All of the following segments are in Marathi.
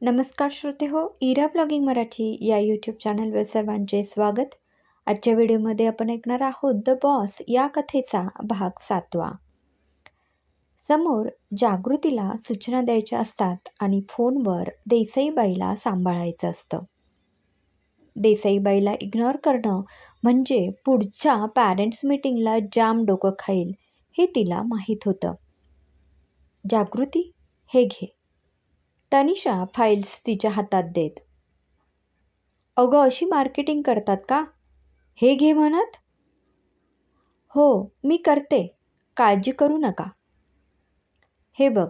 नमस्कार श्रोते हो, इरा ब्लॉगिंग मराठी या यूट्यूब चॅनलवर सर्वांचे स्वागत. आजच्या व्हिडिओमध्ये आपण ऐकणार आहोत द बॉस या कथेचा भाग 7. समोर जागृतीला सूचना द्यायच्या असतात आणि फोनवर देसाईबाईला सांभाळायचं असतं. देसाईबाईला इग्नोर करणं म्हणजे पुढच्या पॅरेंट्स मीटिंगला जाम डोकं खाईल हे तिला माहीत होतं. जागृती, हे घे. तनिषा फाईल्स तिच्या हातात देत, अगं अशी मार्केटिंग करतात का? हे घे म्हणत. हो मी करते, काळजी करू नका. हे बघ,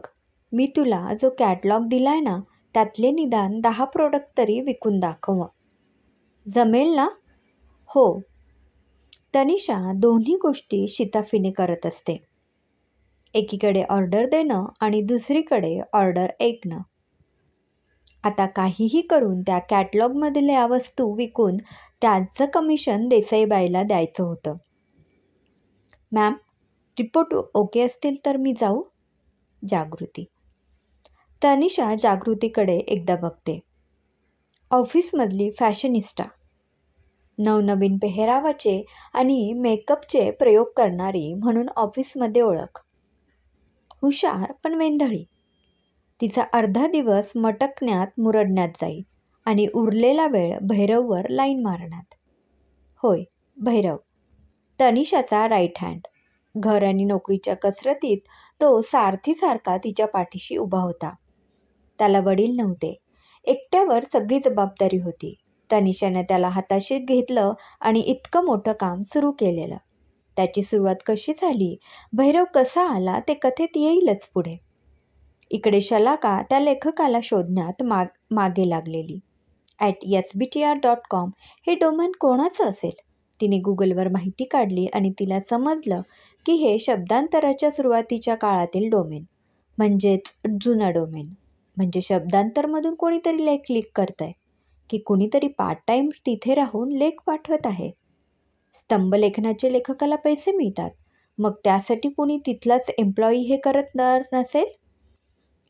मी तुला जो कॅटलॉग दिलाय ना त्यातले निदान 10 प्रोडक्ट तरी विकून दाखव. जमेल ना? हो. तनिषा दोन्ही गोष्टी शिताफीने करत असते. एकीकडे ऑर्डर देणं आणि दुसरीकडे ऑर्डर ऐकणं. आता काहीही करून त्या कॅटलॉगमधल्या वस्तू विकून त्याचं कमिशन देसाईबाईला द्यायचं होतं. मॅम, रिपोर्ट ओके असतील तर मी जाऊ? जागृती. तनिषा जागृतीकडे एकदा बघते. ऑफिसमधली फॅशनिस्टा, नवनवीन पेहरावाचे आणि मेकअपचे प्रयोग करणारी म्हणून ऑफिसमध्ये ओळख. हुशार पण वेंधळी. तिचा अर्धा दिवस मटकण्यात मुरडण्यात जाई आणि उरलेला वेळ भैरववर लाईन मारण्यात. होय, भैरव, तनिषाचा राईट हँड. घर आणि नोकरीच्या कसरतीत तो सारथीसारखा तिच्या पाठीशी उभा होता. त्याला वडील नव्हते. एकट्यावर सगळी जबाबदारी होती. तनिषाने त्याला हाताशी घेतलं आणि इतकं मोठं काम सुरू केलेलं. त्याची सुरुवात कशी झाली, भैरव कसा आला ते कथेत येईलच पुढे. इकडे शलाका त्या लेखकाला शोधण्यात मागे लागलेली. @sbtr.com हे डोमेन कोणाचं असेल? तिने गुगलवर माहिती काढली आणि तिला समजलं की हे शब्दांतराच्या सुरुवातीच्या काळातील डोमेन, म्हणजेच जुनं डोमेन. म्हणजे शब्दांतरमधून कोणीतरी लेख लीक करतंय की कोणीतरी पार्ट टाईम तिथे राहून लेख पाठवत आहे. स्तंभलेखनाचे लेखकाला पैसे मिळतात, मग त्यासाठी कोणी तिथलाच एम्प्लॉई हे करत नसेल?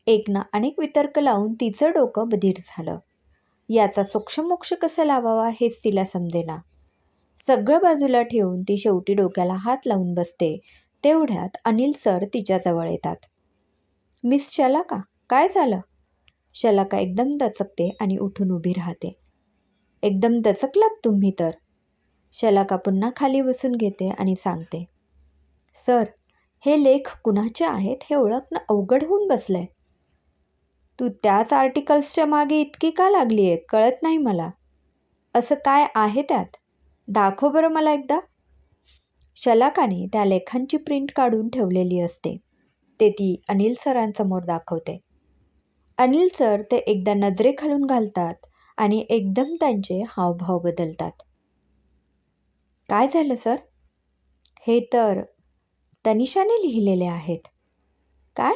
एकना अनेक वितर्क लावून तिचं डोकं बधीर झालं. याचा सोक्षमोक्ष कसा लावावा हेच तिला समजेना. सगळं बाजूला ठेवून ती शेवटी डोक्याला हात लावून बसते. तेवढ्यात अनिल सर तिच्याजवळ येतात. मिस शलाका, काय झालं? शलाका एकदम दचकते आणि उठून उभी राहते. एकदम दचकलात तुम्ही तर. शलाका पुन्हा खाली बसून घेते आणि सांगते, सर, हे लेख कुणाचे आहेत हे ओळखणं अवघड होऊन बसलंय. तू त्याच आर्टिकल्सच्या मागे इतकी का लागली आहे कळत नाही मला. असं काय आहे त्यात? दाखव बरं मला एकदा. शलाकाने त्या लेखांची प्रिंट काढून ठेवलेली असते. ते ती अनिल सरांसमोर दाखवते. अनिल सर ते एकदा नजरेखालून घालतात आणि एकदम त्यांचे हावभाव बदलतात. काय झालं सर? हे तर तनिषाने लिहिलेले आहेत. काय?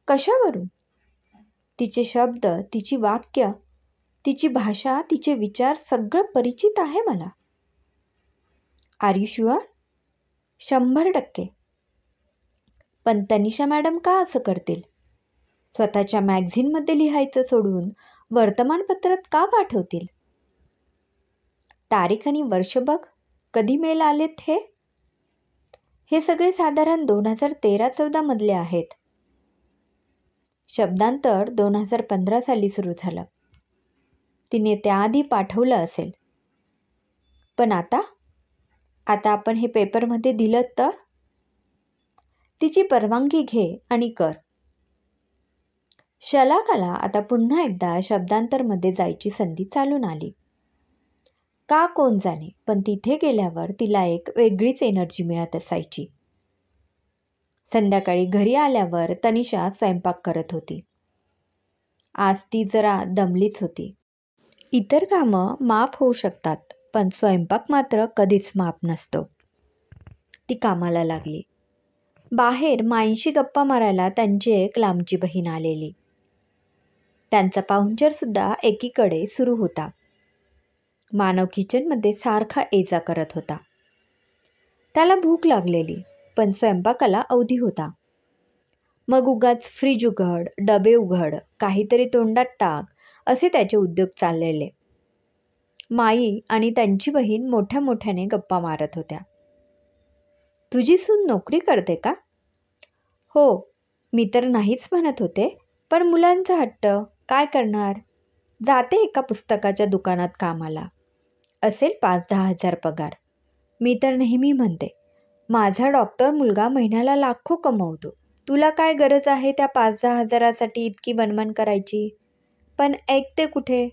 कशावरून? तिचे शब्द, तिची वाक्य, तिची भाषा, तिचे विचार सगळं परिचित आहे मला. Are you sure? 100%. पण तनिषा मॅडम का असं करतील? स्वतःच्या मॅगझिनमध्ये लिहायचं सोडून वर्तमानपत्रात का पाठवतील? तारीख आणि वर्ष बघ, कधी मेल आलेत हे? हे सगळे साधारण 2013-14 मधले आहेत. शब्दांतर 2015 साली सुरू झालं. तिने त्याआधी पाठवलं असेल. पण आता आपण हे पेपरमध्ये दिलं तर? तिची परवानगी घे आणि कर. शलाकाला आता पुन्हा एकदा शब्दांतरमध्ये जायची संधी चालून आली. का कोण जाणे, पण तिथे गेल्यावर तिला एक वेगळीच एनर्जी मिळत असायची. संध्याकाळी घरी आल्यावर तनिषा स्वयंपाक करत होती. आज ती जरा दमलीच होती. इतर कामं माफ होऊ शकतात, पण स्वयंपाक मात्र कधीच माफ नसतो. ती कामाला लागली. बाहेर माईंशी गप्पा मारायला त्यांची एक लांबची बहीण आलेली. त्यांचा पाहुणचारसुद्धा एकीकडे सुरू होता. मानव किचनमध्ये सारखा ये-जा करत होता. त्याला भूक लागलेली, पण स्वयंपाकाला अवधी होता. मग उगाच फ्रीज उघड, डबे उघड, काहीतरी तोंडात टाक, असे त्याचे उद्योग चाललेले. माई आणि त्यांची बहीण मोठ्या मोठ्याने गप्पा मारत होत्या. तुझी सून नोकरी करते का? हो, मी तर नाहीच म्हणत होते, पण मुलांचा हट्ट, काय करणार? जाते एका पुस्तकाच्या दुकानात कामाला. असेल 5-10 हजार पगार. मी तर नेहमी म्हणते, माझा डॉक्टर मुलगा महिन्याला लाखो कमवतो. तुला काय गरज आहे त्या 5-10 हजारासाठी इतकी वणवण करायची? पण ऐकते कुठे?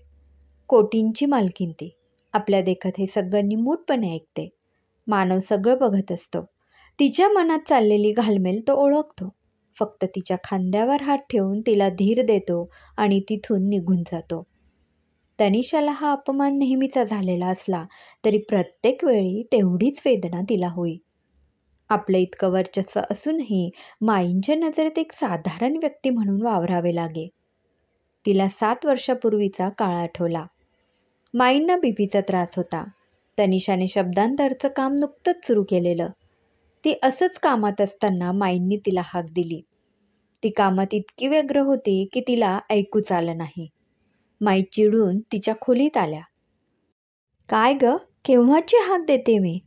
कोटींची मालकीन ती. आपल्या देखत हे सगळं निमूटपणे ऐकते. मानव सगळं बघत असतो. तिच्या मनात चाललेली घालमेल तो ओळखतो. फक्त तिच्या खांद्यावर हात ठेवून तिला धीर देतो आणि तिथून निघून जातो. तनिषाला हा अपमान नेहमीचा झालेला असला तरी प्रत्येक वेळी तेवढीच वेदना तिला होई. आपलं इतकं वर्चस्व असूनही माईंच्या नजरेत एक साधारण व्यक्ती म्हणून वावरावे लागे. तिला 7 वर्षापूर्वीचा काळ आठवला. माईंना बीपीचा त्रास होता. तनिषाने शब्दांतरचं काम नुकतंच सुरू केलेलं. ती असंच कामात असताना माईंनी तिला हाक दिली. ती कामात इतकी व्यग्र होती की तिला ऐकूच आलं नाही. माई चिडून तिच्या खोलीत आल्या. काय ग, केव्हाची हाक देते मी?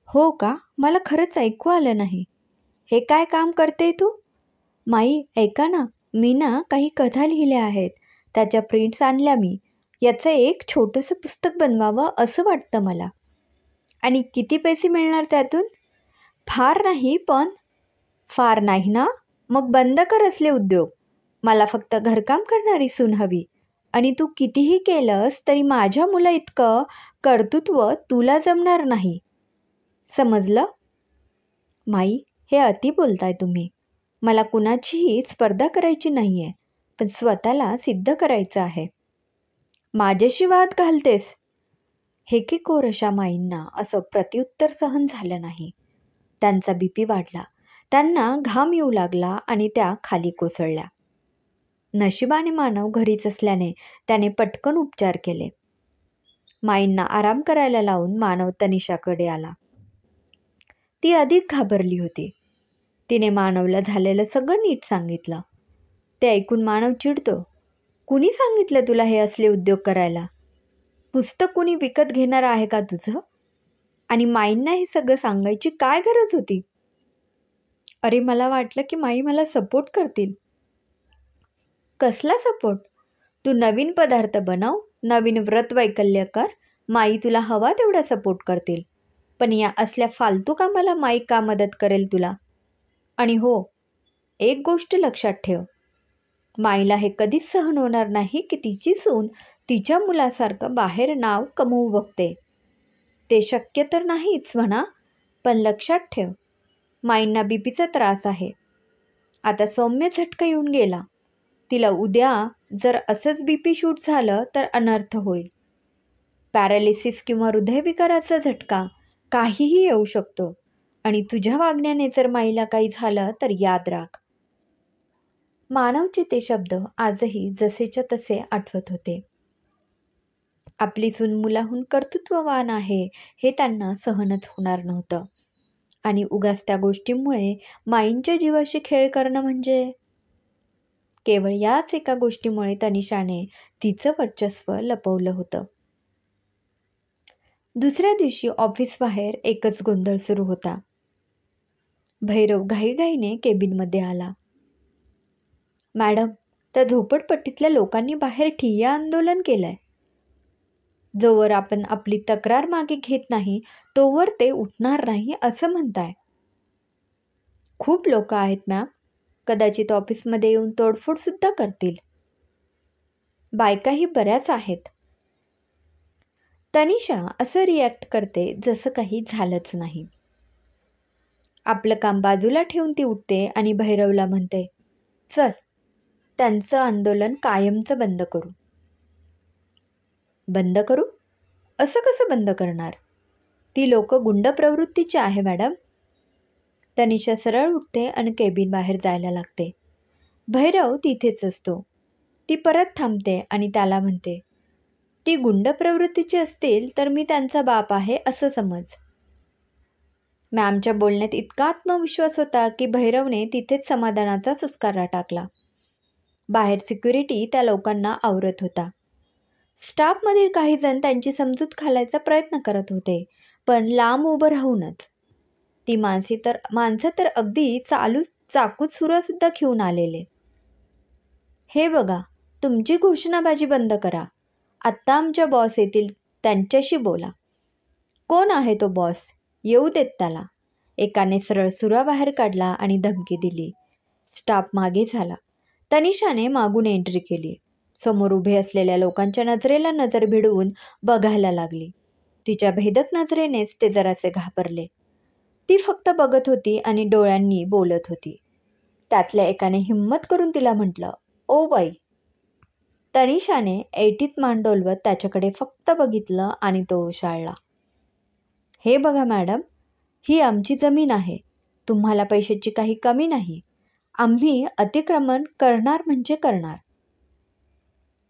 हो का, मला खरंच ऐकू आलं नाही. हे काय काम करते तू? माई ऐका ना, मी ना काही कथा लिहिल्या आहेत, त्याच्या प्रिंट्स आणल्या मी. याचं एक छोटंसं पुस्तक बनवावं असं वाटतं मला. आणि किती पैसे मिळणार त्यातून? फार नाही पण. फार नाही ना? मग बंद कर असले उद्योग. मला फक्त घरकाम करणारी सून हवी. आणि तू कितीही केलंस तरी माझ्या मुला इतकं कर्तृत्व तुला जमणार नाही. समजलं? माई, हे अति बोलताय तुम्ही. मला कुणाचीही स्पर्धा करायची नाही आहे, पण स्वतःला सिद्ध करायचं आहे. माझ्याशी वाद घालतेस? हेकेखोर अशा माईंना असं प्रत्युत्तर सहन झालं नाही. त्यांचा बीपी वाढला. त्यांना घाम येऊ लागला आणि त्या खाली कोसळल्या. नशिबाने मानव घरीच असल्याने त्याने पटकन उपचार केले. माईंना आराम करायला लावून मानव तनिषाकडे आला. ती अधिक घाबरली होती. तिने मानवला झालेलं सगळं नीट सांगितलं. ते ऐकून मानव चिडतो. कुणी सांगितलं तुला हे असले उद्योग करायला? पुस्तक कुणी विकत घेणार आहे का तुझं? आणि माईंना हे सगळं सांगायची काय गरज होती? अरे, मला वाटलं की माई मला सपोर्ट करतील. कसला सपोर्ट? तू नवीन पदार्थ बनव, नवीन व्रतवैकल्य कर, माई तुला हवा तेवढा सपोर्ट करतील. पण या असल्या फालतू कामाला माई का मदत करेल तुला? आणि हो, एक गोष्ट लक्षात ठेव, माईला हे कधीच सहन होणार नाही की तिची सून तिच्या मुलासारखं बाहेर नाव कमवू बघते. ते शक्य तर नाहीच म्हणा, पण लक्षात ठेव, माईंना बीपीचा त्रास आहे. आता सौम्य झटका येऊन गेला. तिला उद्या जर असंच बीपी शूट झालं तर अनर्थ होईल. पॅरालिसिस किंवा हृदयविकाराचा झटका काहीही येऊ शकतो. आणि तुझ्या वागण्याने जर माईला काही झालं तर याद राख. मानवचे ते शब्द आजही जसेच्या तसे आठवत होते. आपली सून मुलाहून कर्तृत्ववान आहे हे त्यांना सहनच होणार नव्हतं. आणि उगाच त्या गोष्टीमुळे माईंच्या जीवाशी खेळ करणं म्हणजे. केवळ याच एका गोष्टीमुळे तनिषाने तिचं वर्चस्व लपवलं होतं. दुसऱ्या दिवशी ऑफिसबाहेर एकच गोंधळ सुरू होता. भैरव घाईघाईने केबिनमध्ये आला. मॅडम, त्या झोपडपट्टीतल्या लोकांनी बाहेर ठिय्या आंदोलन केलंय. जोवर आपण आपली तक्रार मागे घेत नाही तोवर ते उठणार नाही असं म्हणताय. खूप लोक आहेत मॅम. कदाचित ऑफिसमध्ये येऊन तोडफोड सुद्धा करतील. बायकाही बऱ्याच आहेत. तनिषा असं रिॲक्ट करते जसं काही झालंच नाही. आपलं काम बाजूला ठेवून ती उठते आणि भैरवला म्हणते, चल, त्यांचं आंदोलन कायमचं बंद करू. बंद करू? असं कसं बंद करणार? ती लोक गुंड प्रवृत्तीची आहे मॅडम. तनिषा सरळ उठते आणि केबिन बाहेर जायला लागते. भैरव तिथेच असतो. ती परत थांबते आणि त्याला म्हणते, ती गुंड प्रवृत्तीची असतील तर मी त्यांचा बाप आहे असं समज. मॅमच्या बोलण्यात इतका आत्मविश्वास होता की भैरवने तिथेच समाधानाचा सुस्कारा टाकला. बाहेर सिक्युरिटी त्या लोकांना आवरत होता. स्टाफमधील काही जण त्यांची समजूत घालायचा प्रयत्न करत होते, पण लांब उभं राहूनच. ती माणसं तर अगदी चाकूत सुद्धा घेऊन आलेले. हे बघा, तुमची घोषणाबाजी बंद करा. आत्ता आमच्या बॉस येतील, त्यांच्याशी बोला. कोण आहे तो बॉस? येऊ देत त्याला. एकाने सरळ सुरा बाहेर काढला आणि धमकी दिली. स्टाफ मागे झाला. तनिषाने मागून एंट्री केली. समोर उभे असलेल्या लोकांच्या नजरेला नजर भिडवून बघायला लागली. तिच्या भेदक नजरेनेच ते जरासे घाबरले. ती फक्त बघत होती आणि डोळ्यांनी बोलत होती. त्यातल्या एकाने हिम्मत करून तिला म्हटलं, ओ बाई. तनिषाने ऐटीत मान डोलवत त्याच्याकडे फक्त बघितलं आणि तो ओशाळला. हे बघा मॅडम, ही आमची जमीन आहे. तुम्हाला पैशाची काही कमी नाही. आम्ही अतिक्रमण करणार म्हणजे करणार.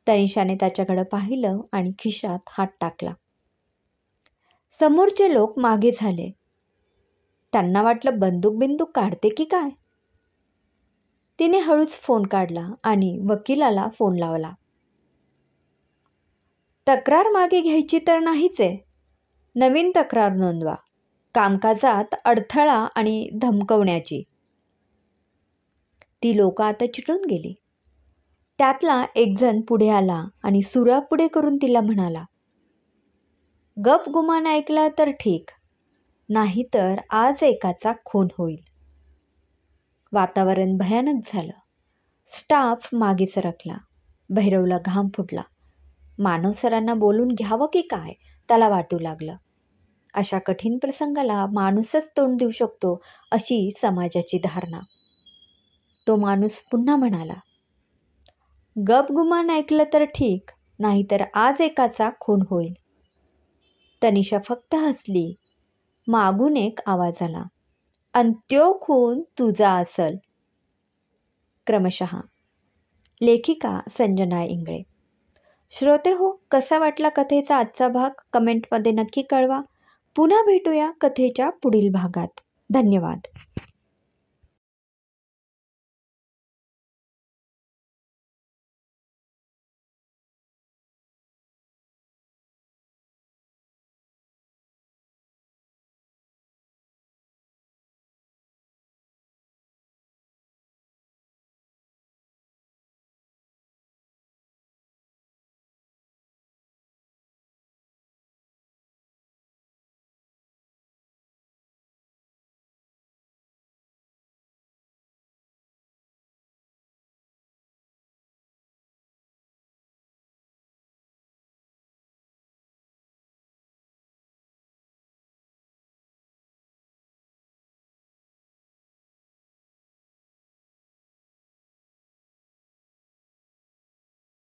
तनिषाने त्याच्याकडे पाहिलं आणि खिशात हात टाकला. समोरचे लोक मागे झाले. त्यांना वाटलं बंदूक काढते की काय. तिने हळूच फोन काढला आणि वकिलाला फोन लावला. तक्रार मागे घ्यायची तर नाहीच आहे. नवीन तक्रार नोंदवा. कामकाजात अडथळा आणि धमकवण्याची. ती लोक आता चिडून गेली. त्यातला एक जण पुढे आला आणि सुरा पुढे करून तिला म्हणाला, गप गुमान ऐकला तर ठीक, नाहीतर आज एकाचा खून होईल. वातावरण भयानक झालं. स्टाफ मागे सरकला. भैरवला घाम फुटला. मानव सरांना बोलून घ्यावं की काय त्याला वाटू लागलं. अशा कठीण प्रसंगाला माणूसच तोंड देऊ शकतो अशी समाजाची धारणा. तो माणूस पुन्हा म्हणाला, गपगुमान ऐकलं तर ठीक, नाहीतर आज एकाचा खून होईल. तनिषा फक्त हसली. मागून एक आवाज आला, अन त्यो खून तुझा असल. क्रमशः. लेखिका संजना इंगळे. श्रोते हो, कसा वाटला कथेचा आजचा भाग कमेंटमध्ये नक्की कळवा. पुन्हा भेटूया कथेच्या पुढील भागात. धन्यवाद.